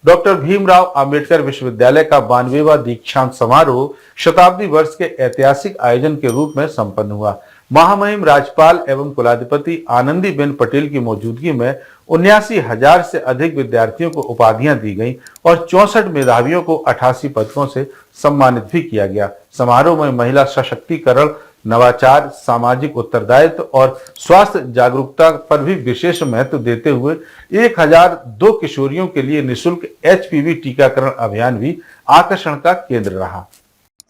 Doctor Bhimrao Ambedkar विश्वविद्यालय का 92वां दीक्षांत समारोह शताब्दी वर्ष के ऐतिहासिक आयोजन के रूप में संपन्न हुआ। महामहिम राज्यपाल एवं कुलाधिपति आनंदीबेन पटेल की मौजूदगी में 79,000 से अधिक विद्यार्थियों को उपाधियां दी गईं और 64 मेधावियों को 88 पदकों से सम्मानित भी किया गया। समारोह में महिला सशक्तिकरण, नवाचार, सामाजिक उत्तरदायित्व और स्वास्थ्य जागरूकता पर भी विशेष महत्व देते हुए 1002 किशोरियों के लिए निःशुल्क एचपीवी टीकाकरण अभियान भी आकर्षण का केंद्र रहा।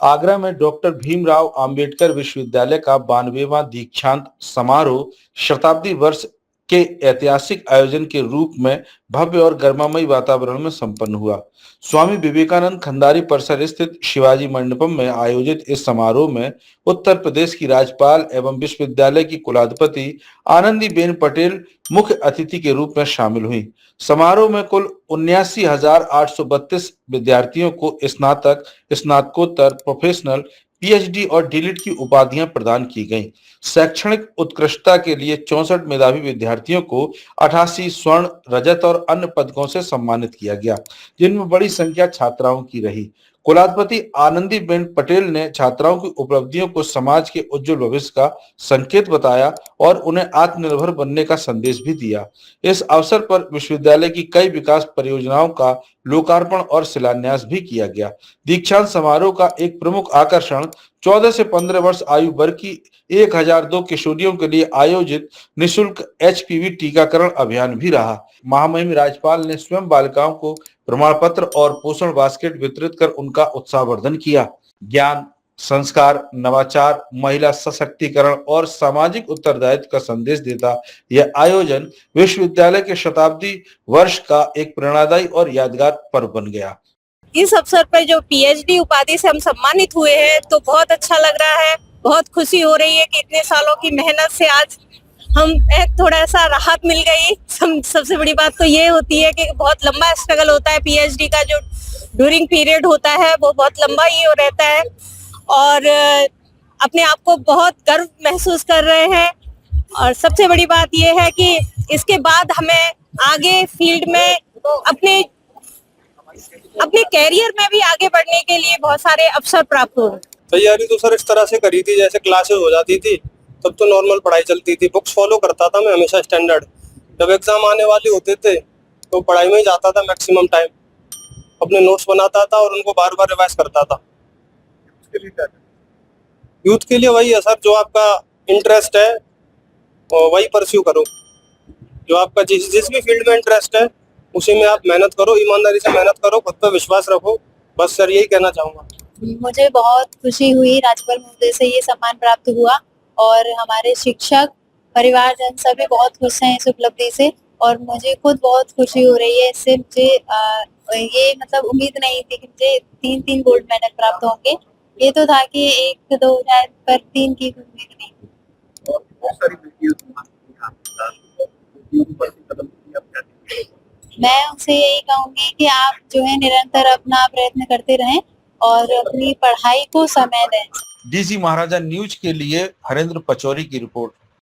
आगरा में डॉक्टर भीमराव अंबेडकर विश्वविद्यालय का 92वां दीक्षांत समारोह शताब्दी वर्ष के ऐतिहासिक आयोजन के रूप में भव्य और गर्मामयी वातावरण में संपन्न हुआ। स्वामी विवेकानंद खंडारी परिसर स्थित शिवाजी मंडपम में आयोजित इस समारोह में उत्तर प्रदेश की राज्यपाल एवं विश्वविद्यालय की कुलाधिपति आनंदीबेन पटेल मुख्य अतिथि के रूप में शामिल हुई। समारोह में कुल 79,832 विद्यार्थियों को स्नातक, स्नातकोत्तर, प्रोफेशनल, पीएचडी और डीलिट की उपाधियां प्रदान की गईं। शैक्षणिक उत्कृष्टता के लिए 64 मेधावी विद्यार्थियों को 88 स्वर्ण, रजत और अन्य पदकों से सम्मानित किया गया, जिनमें बड़ी संख्या छात्राओं की रही। कुलाधिपति आनंदीबेन पटेल ने छात्राओं की उपलब्धियों को समाज के उज्जवल भविष्य का संकेत बताया और उन्हें आत्मनिर्भर बनने का संदेश भी दिया। इस अवसर पर विश्वविद्यालय की कई विकास परियोजनाओं का लोकार्पण और शिलान्यास भी किया गया। दीक्षांत समारोह का एक प्रमुख आकर्षण 14 से 15 वर्ष आयु वर्ग की 1002 किशोरियों के लिए आयोजित निःशुल्क एचपीवी टीकाकरण अभियान भी रहा। महामहिम राज्यपाल ने स्वयं बालिकाओं को प्रमाण पत्र और पोषण बास्केट वितरित कर उनका उत्साहवर्धन किया। ज्ञान, संस्कार, नवाचार, महिला सशक्तिकरण और सामाजिक उत्तरदायित्व का संदेश देता यह आयोजन विश्वविद्यालय के शताब्दी वर्ष का एक प्रेरणादायी और यादगार पर्व बन गया। इस अवसर पर जो पीएचडी उपाधि से हम सम्मानित हुए हैं तो बहुत अच्छा लग रहा है। बहुत खुशी हो रही है कि इतने सालों की मेहनत से आज हम थोड़ा सा राहत मिल गई। सबसे बड़ी बात तो ये होती है कि बहुत लंबा स्ट्रगल होता है। पीएचडी का जो ड्यूरिंग पीरियड होता है वो बहुत लंबा ही हो रहता है और अपने आप को बहुत गर्व महसूस कर रहे हैं। और सबसे बड़ी बात ये है कि इसके बाद हमें आगे फील्ड में अपने कैरियर में भी आगे बढ़ने के लिए बहुत सारे अवसर प्राप्त हो। तैयारी तो सर इस तरह से करी थी जैसे क्लासेस हो जाती थी तब तो नॉर्मल पढ़ाई चलती थी, बुक्स फॉलो करता था मैं हमेशा स्टैंडर्ड। जब एग्जाम आने वाले होते थे तो पढ़ाई में ही जाता था मैक्सिमम टाइम, अपने नोट्स बनाता था और उनको बार बार रिवाइज करता था। यूथ के लिए वही है सर, जो आपका इंटरेस्ट है वही परस्यू करो। जो आपका जिस भी फील्ड में इंटरेस्ट है उसी में आप मेहनत करो, ईमानदारी से मेहनत करो, खुद पर विश्वास रखो। बस सर यही कहना चाहूंगा। मुझे बहुत खुशी हुई, राज्यपाल महोदय से ये सम्मान प्राप्त हुआ और हमारे शिक्षक, परिवारजन सभी बहुत खुश हैं इस उपलब्धि से और मुझे खुद बहुत खुशी हो रही है। इससे मुझे ये मतलब उम्मीद नहीं थी कि मुझे 3 गोल्ड मेडल प्राप्त होंगे। ये तो था कि 1-2 शायद, पर 3 की उम्मीद नहीं थी। मैं उनसे यही कहूंगी कि आप जो है निरंतर अपना प्रयत्न करते रहें और अपनी पढ़ाई को समय दें। डीसी महाराजा न्यूज के लिए हरेंद्र पचौरी की रिपोर्ट।